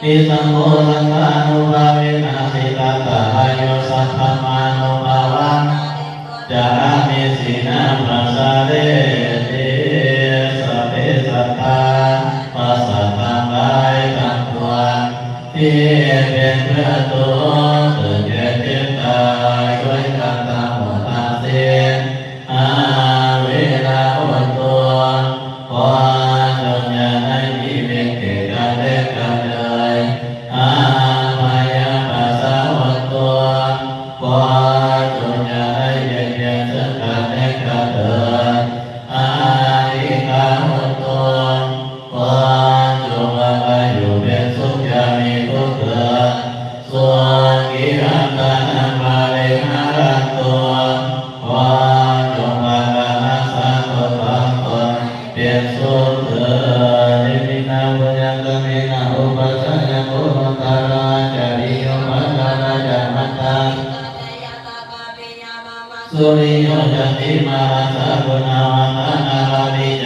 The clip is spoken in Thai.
อิสังโฆสังฆานุภาเวนะสิกาตาโยสัพพมานุภาวังจามิสินาปัสสะเรติสัพเพสัตตาปัสสะตังหลายทั้งปวงที่เป็นเพื่อตัวเกิดแก่เจ็บตายด้วยกันทั้งหมดทั้งสิ้นอาเวลาอดตัวขอจงอย่าได้มีเวรแก่กันและกันเลยอาพยาปัสสะอดตัวขอจงอย่าได้เบียดเบียนซึ่งกันและกันเลยอาทิฆาอดตัวขอจงละไปอยู่เป็นสุขอย่ามีทุกข์เกิดส่วนกิรังกันังมาเลนะรันตัวขอจงละกันรักษาตนทั้งตนเป็นสุขเถิดนิพพินาปุญญกเมนะอุปัสสยโกมังคาราจาริโยมังคาราจามัตตังสุริโยจติมารัสสะกุณาวัฒนาราภิจ